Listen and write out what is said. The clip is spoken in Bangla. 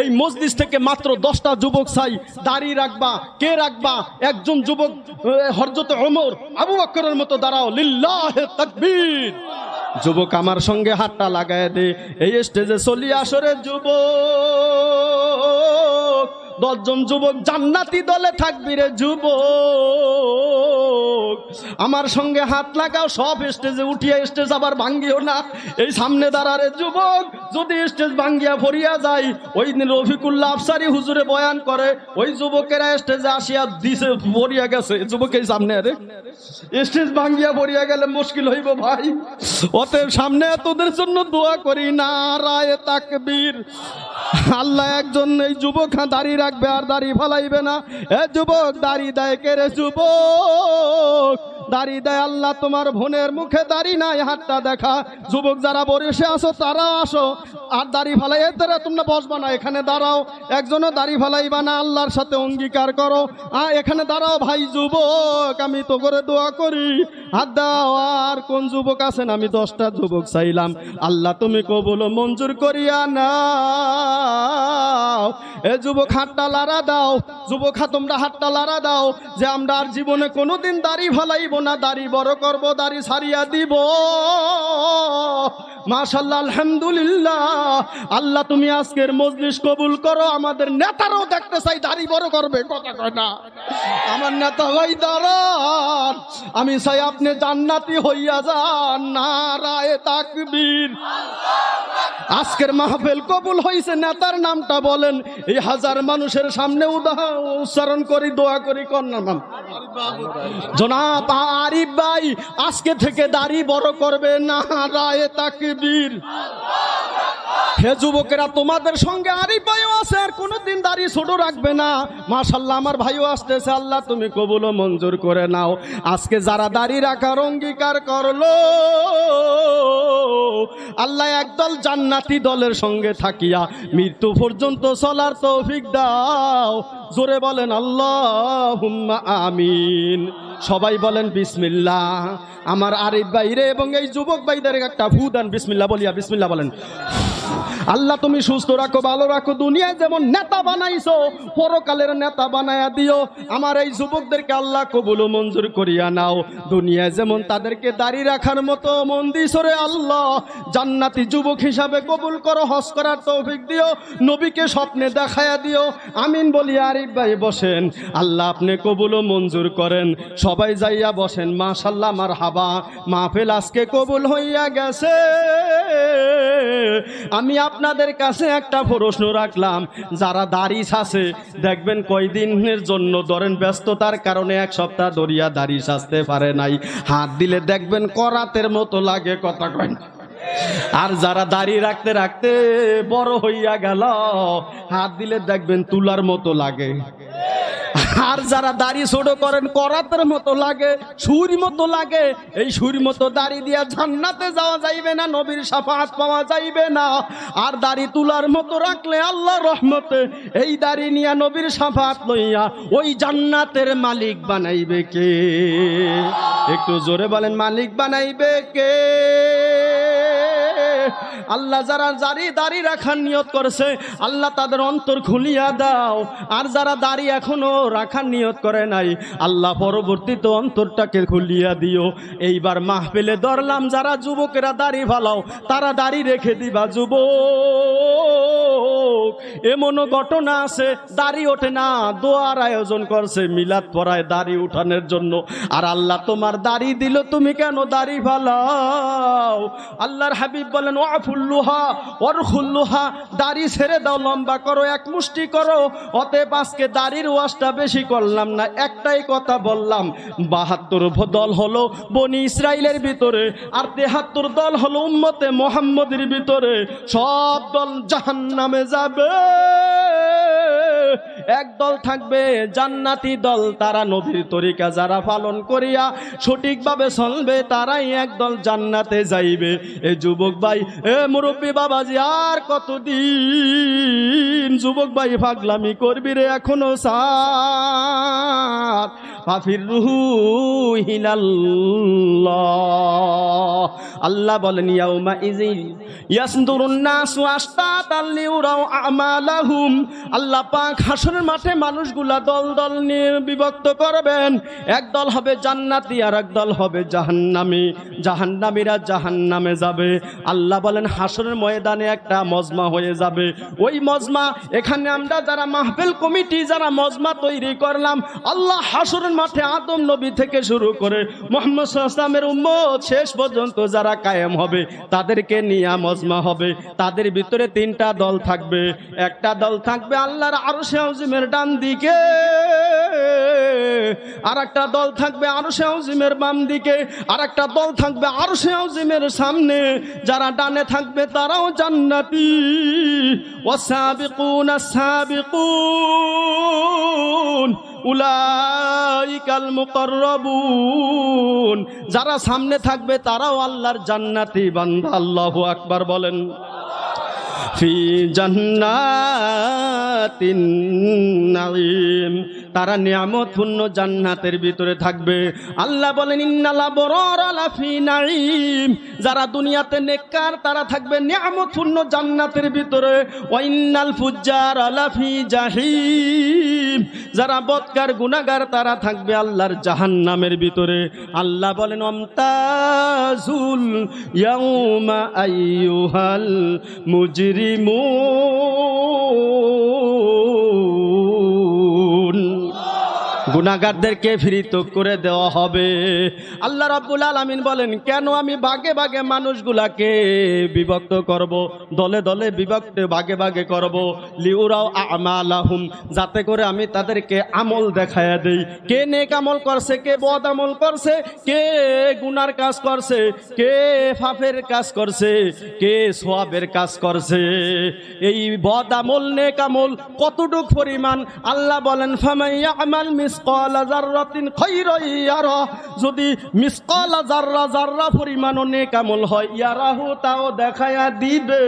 এই মজলিস থেকে মাত্র 10টা যুবক চাই, দাড়ি রাখবা। কে রাখবা? একজন যুবক হযরত ওমর আবু বকরের মতো দাঁড়াও, লিল্লাহে তাকবীর। যুবক আমার সঙ্গে হাতটা লাগায় দে। এই স্টেজে চলি আসরে যুবক 10 জন যুবক জান্নাতি দলে থাকবি রে যুবক। আমার সঙ্গে হাত লাগাও, সব স্টেজে উঠিয়া স্টেজ আবার ভাঙ্গিও না। এই সামনে দাঁড়ারে যুবক, যদি স্টেজ ভাঙ্গিয়া ভরিয়া যায়, ওই দিন রফিকুল্লাহ আফসারি হুজুরে বয়ান করে, ওই যুবকেরা স্টেজে আসিয়া দিছে ভরিয়া গেছে। যুবকের সামনে আরে স্টেজ ভাঙ্গিয়া ভরিয়া গেলে মুশকিল হইব ভাই। অতএব সামনে তোদের জন্য দোয়া করি, নারায়ে তাকবীর। আল্লাহ একজন এই যুবক দাড়ি রাখবে আর দাড়ি ফালাইবে না। এ যুবক, দাড়ি দেয় কে রে যুবক? দাড়ি দেয় আল্লাহ। তোমার বোনের মুখে দাড়ি নাই, হাতটা দেখা। যুবক যারা বসে আসো তারা আসো, আর দাড়ি ফালাই তারা তোমরা বসবা না, এখানে দাঁড়াও। একজনও দাড়ি ফালাইবা না, আল্লাহর সাথে অঙ্গীকার করো। এখানে দাঁড়াও ভাই যুবক, আমি তো করে দোয়া করি, হাত দাও। আর কোন যুবক আছেন? আমি 10টা যুবক চাইলাম, আল্লাহ তুমি কবুল মঞ্জুর করিয়া নাও। এ যুবক হাতটা লাড়া দাও। যুবক তোমরা হাতটা লাড়া দাও যে আমরা আর জীবনে কোনোদিন দাড়ি ফালাইব না, দাড়ি বড় করব, দাড়ি ছাড়িয়া দিব। মাশাআল্লাহ, আলহামদুলিল্লাহ। আল্লাহ তুমি আজকের মজলিস কবুল করো। আমাদের নেতারাও দেখতে চাই দাড়ি বড় করবে, কথা কয় না। আমার নেতা ভাই দাঁড়ান, আমি চাই আপনি জান্নাতি হইয়া যান। নারায়ে তাকবীর। আজকের মাহফিল কবুল হইছে, নেতার নামটা বলেন। এই হাজার মানুষের সামনে উচ্চারণ করি, দোয়া করি, কন্যার নাম জনাব আরিফ ভাই আজকে থেকে দাড়ি বড় করবে। নারায়ে তাকবীর। হে যুবকেরা, তোমাদের সঙ্গে আরিফ ভাইও আছে, আর কোনোদিন দাড়ি ছোট রাখবে না। মাশাআল্লাহ, আমার ভাইও আসতেছে, আল্লাহ তুমি কবুল ও মঞ্জুর করে নাও। আজকে যারা দাড়ি রাখার অঙ্গীকার করলো, আল্লাহ একদল জান্নাতি দলের সঙ্গে থাকিয়া মৃত্যু পর্যন্ত চলার তৌফিক দাও। জোরে বলেন আল্লাহুম্মা আমিন। সবাই বলেন বিসমিল্লাহ। আমার আরিফ ভাইরে এবং এই যুবক ভাইদের একটা ফু দেন, বিসমিল্লাহ বলিয়া। বিসমিল্লাহ বলেন। আল্লাহ তুমি সুস্থ রাখো, ভালো রাখো। দুনিয়ায় যেমন নেতা বানাইছো, পরকালের নেতা বানায়া দিও। আমার এই যুবকদেরকে আল্লাহ কবুল ও মঞ্জুর করিয়া নাও। দুনিয়ায় যেমন তাদেরকে দাড়ি রাখার মতো মন দিছো রে আল্লাহ, জান্নাতি যুবক হিসাবে কবুল করো, হজ করার তৌফিক দিও, নবীকে স্বপ্নে দেখায়া দিও। আমিন বলি। আরিফ ভাই বসেন, আল্লাহ আপনি কবুল ও মঞ্জুর করেন। সবাই যাইয়া বসেন। মাশাআল্লাহ, মারহাবা। মাহফিল আজকে কবুল হইয়া গেছে। আমি আপনাদের কাছে একটা প্রশ্ন রাখলাম, যারা দাড়ি আছে দেখবেন কয়দিনের জন্য ধরেন ব্যস্ততার কারণে 1 সপ্তাহ ধরিয়া দাড়ি সাজতে পারে নাই, হাত দিলে দেখবেন করাতের মতো লাগে, কথা কয় না। আর যারা দাড়ি রাখতে রাখতে বড় হইয়া গেল, হাত দিলে দেখবেন তুলার মতো লাগে। আর যারা দাড়ি ছোট করেন করাতের মতো লাগে, সুর মতো লাগে। এই সুর মতো দাড়ি দিয়া জান্নাতে যাওয়া যাইবে না, নবীর শাফাআত পাওয়া যাইবে না। আর দাড়ি তুলার মতো রাখলে আল্লাহ রহমতে এই দাড়ি নিয়া নবীর শাফাআত লইয়া ওই জান্নাতের মালিক বানাইবে কে? একটু জোরে বলেন, মালিক বানাইবে কে? আল্লাহ যারা দাড়ি রাখার নিয়ত করছে, আল্লাহ তাদের অন্তর খুলিয়া দাও। আর যারা দাড়ি এখনো রাখার নিয়ত করে নাই, আল্লাহ পরবর্তীতে অন্তরটাকে খুলিয়া দিও। এইবার মাহফিলে ধরলাম যারা যুবকেরা দাড়ি ফালাও, তারা দাড়ি রেখে দিবা যুবক। এমনও ঘটনা আছে দাড়ি ওঠে না, দোয়ার আয়োজন করছে মিলাদ পড়ায় দাড়ি উঠানোর জন্য। আর আল্লাহ তোমার দাড়ি দিল, তুমি কেন দাড়ি ফালাও? আল্লাহর হাবিব বলেন, ওয়াফুল্লুহা ওয়ারখুল্লুহা, দাড়ি ছেড়ে দাও, লম্বা করো, 1 মুষ্টি করো। অতএব আজকে দাড়ির ওয়াজটা বেশি করলাম না, একটাই কথা বললাম। 72 দল হলো বনি ইসরাইলের ভিতরে, আর 73 দল হলো উম্মতে মুহাম্মদের ভিতরে। সব দল জাহান্নামে যাবে, এক দল থাকবে জান্নাতি দল। তারা নবীর তরিকা যারা পালন করিয়া সঠিকভাবে চলবে, তারাই একদল জান্নাতে যাইবে। এ যুবক ভাই, এ মুরব্বী বাবাজি, আর কতদিন যুবক ভাই পাগলামি করবি রে এখনো সার ফাফিরুহু ইলাল্লাহ। আল্লাহ বলেন ইয়াউমা ইযিন ইয়াসদুরুন নাসু আশতাতাল লিউরাউ আমালাহুম। আল্লাহ পাক হাসরের মাঠে মানুষগুলা দল দল নিয়ে বিভক্ত করবেন। এক দল হবে জান্নাতি আর এক দল হবে জাহান্নামী। জাহান্নামীরা জাহান্নামে যাবে। আল্লাহ বলেন হাসরের ময়দানে একটা মজমা হয়ে যাবে। ওই মজমা এখানে আমরা যারা মাহফিল কমিটি যারা মজমা তৈরি করলাম, আল্লাহ হাসরের মাঠে আদম নবী থেকে শুরু করে মুহাম্মদ সাল্লাল্লাহু আলাইহি ওয়াসাল্লামের উম্মত শেষ পর্যন্ত যারা কায়েম হবে তাদেরকে নিয়ে মজমা হবে। তাদের ভিতরে তিনটা দল থাকবে। একটা দল থাকবে আল্লাহর আরশে আযিমের ডান দিকে, আর একটা দল থাকবে আরশে আযিমের বাম দিকে, আর একটা দল থাকবে আরশে আযিমের সামনে। যারা ডানে থাকবে তারাও জান্নাতি। ওয়াসাবিকুনা সাবিকুন উলাইকাল মুকাররাবুন। যারা সামনে থাকবে তারাও আল্লাহর জান্নাতি বান্দা। আল্লাহু আকবার বলেন। ফি জান্নাতিন নাঈম, তারা নিয়ামতপূর্ণ জান্নাতের ভিতরে থাকবে। আল্লাহ বলেন ইন্নাল আবরারা লাফি নাঈম। যারা দুনিয়াতে নেককার তারা থাকবে নিয়ামতপূর্ণ জান্নাতের ভিতরে। ওয়া ইন্নাল ফুজ্জারা লাফি জাহিম। যারা বদকার গুনাহগার তারা থাকবে আল্লাহর জাহান্নামের ভিতরে। আল্লাহ বলেন আমতাজুল ইয়াউমা আইয়ুহাল মুজরিমুন। গুনাহগারদেরকে পৃথক করে দেওয়া হবে। আল্লাহ রাব্বুল আলামিন বলেন কেন আমি ভাগে ভাগে মানুষগুলাকে বিভক্ত করব, দলে দলে বিভক্ত ভাগে ভাগে করব। লিউরাও আমালাহুম, যাতে করে আমি তাদেরকে আমল দেখায়া দেই। কে নেক আমল করছে, কে বদ আমল করছে, কে গুনার কাজ করছে, কে পাপের কাজ করছে, কে সওয়াবের কাজ করছে। এই বদ আমল নেক আমল কতটুক পরিমাণ আল্লাহ বলেন ফামাইয়া আমাল মিসকালা যাররাতিন খায়রান ইয়ারা। যদি মিসকালা যাররা যাররা পরিমাণ নেক আমল হয় ইয়ারাহু, তাও দেখায়া দিবে।